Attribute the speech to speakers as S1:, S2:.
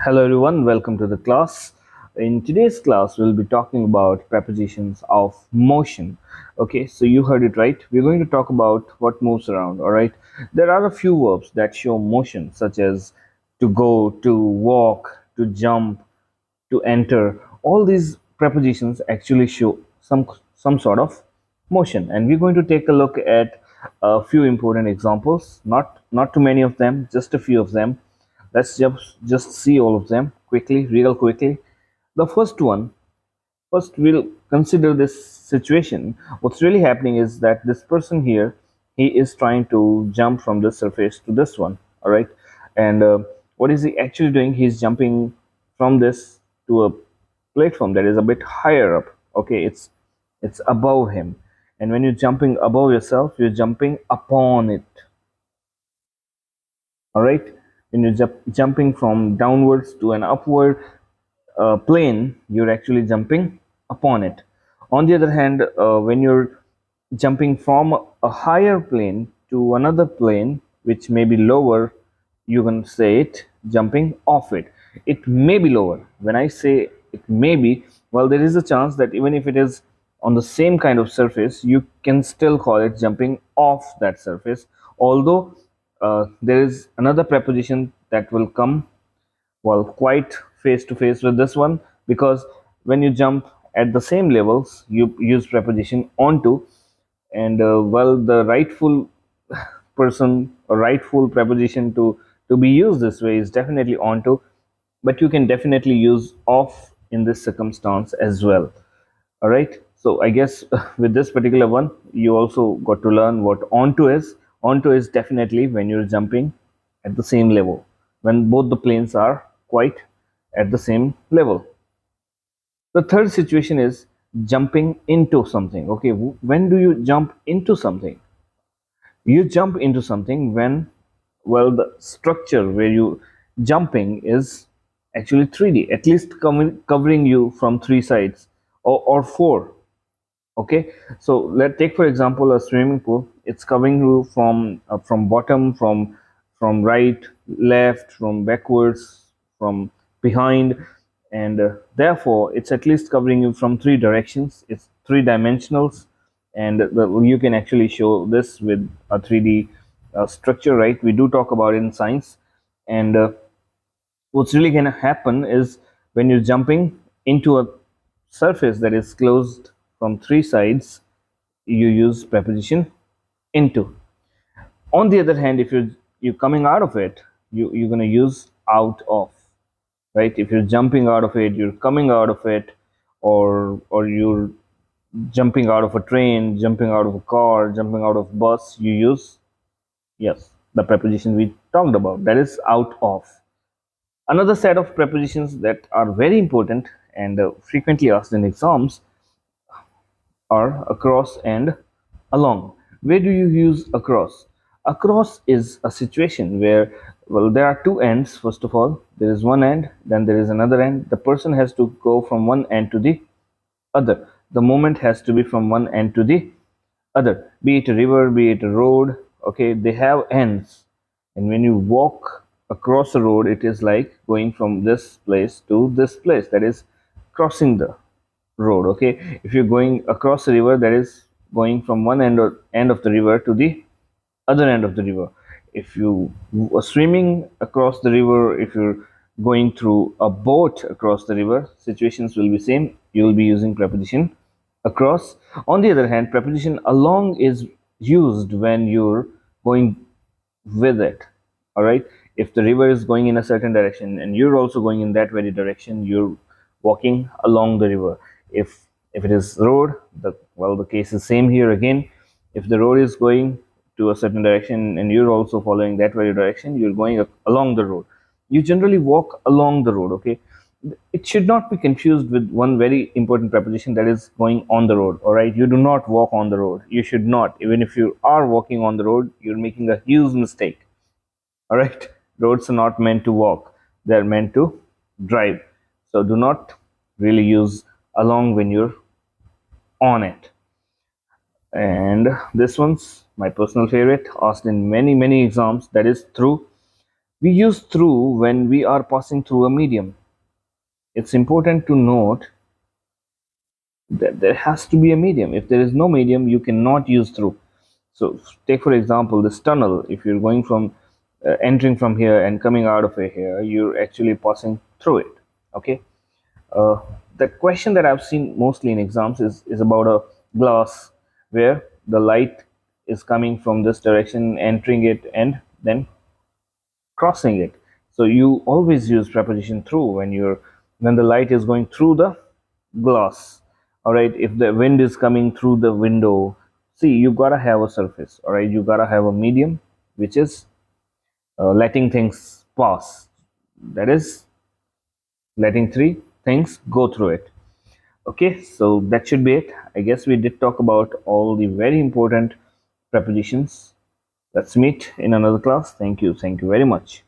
S1: Hello everyone, welcome to the class. In today's class, we'll be talking about prepositions of motion. Okay, so you heard it right. We're going to talk about what moves around, all right? There are a few verbs that show motion, such as to go, to walk, to jump, to enter. All these prepositions actually show some sort of motion, and we're going to take a look at a few important examples. Not too many of them, just a few of them. Let's just see all of them quickly, real quickly. The first one, first we'll consider this situation. What's really happening is that this person here, he is trying to jump from this surface to this one, all right? And what is he actually doing? He's jumping from this to a platform that is a bit higher up. Okay, it's above him, and when you're jumping above yourself, you're jumping upon it. All right, when you're jumping from downwards to an upward plane, you're actually jumping upon it. On the other hand, when you're jumping from a higher plane to another plane, which may be lower, you can say it jumping off it. It may be lower. When I say it may be, well, there is a chance that even if it is on the same kind of surface, you can still call it jumping off that surface. Although there is another preposition that will come, well, quite face to face with this one, because when you jump at the same levels, you use preposition onto, and well, the rightful person or rightful preposition to be used this way is definitely onto, but you can definitely use off in this circumstance as well. All right, so I guess with this particular one, you also got to learn what onto is. Onto is definitely when you're jumping at the same level, when both the planes are quite at the same level. The third situation is jumping into something. Okay, when do you jump into something? You jump into something when, well, the structure where you jumping is actually 3D, at least covering you from three sides, or four. Okay, so let's take for example a swimming pool. It's covering you from bottom, from right, left, from backwards, from behind, and therefore it's at least covering you from three directions. It's three dimensionals, and you can actually show this with a 3D structure, right? We do talk about it in science. And what's really going to happen is when you're jumping into a surface that is closed from three sides, you use preposition into. On the other hand, if you're coming out of it, you're going to use out of, right? If you're jumping out of it, you're coming out of it, or you're jumping out of a train, jumping out of a car, jumping out of bus, you use, yes, the preposition we talked about, that is out of. Another set of prepositions that are very important and frequently asked in exams are across and along. Where do you use across? Across is a situation where, well, there are two ends. First of all, there is one end, then there is another end. The person has to go from one end to the other. The movement has to be from one end to the other, be it a river, be it a road. Okay, they have ends, and when you walk across a road, it is like going from this place to this place, that is crossing the road. Okay, if you're going across a river, that is going from one end of the river to the other end of the river. If you are swimming across the river, if you're going through a boat across the river, situations will be same. You will be using preposition across. On the other hand, preposition along is used when you're going with it. All right, if the river is going in a certain direction and you're also going in that very direction, you're walking along the river. If it is road, the case is same here again. If the road is going to a certain direction and you're also following that very direction, you're going along the road. You generally walk along the road. Okay, it should not be confused with one very important preposition, that is going on the road. All right, you do not walk on the road. You should not. Even if you are walking on the road, you're making a huge mistake. All right, roads are not meant to walk, they're meant to drive. So do not really use along when you're on it. And this one's my personal favorite, asked in many exams, that is through. We use through when we are passing through a medium. It's important to note that there has to be a medium. If there is no medium, you cannot use through. So, take for example this tunnel. If you're going from entering from here and coming out of here, you're actually passing through it. Okay. Uh, the question that I've seen mostly in exams is about a glass where the light is coming from this direction, entering it, and then crossing it. So you always use preposition through when the light is going through the glass. All right. If the wind is coming through the window, see, you gotta have a surface. All right. You gotta have a medium, which is letting things pass. That is letting three things go through it. Okay, so that should be it. I guess we did talk about all the very important prepositions. Let's meet in another class. Thank you. Thank you very much.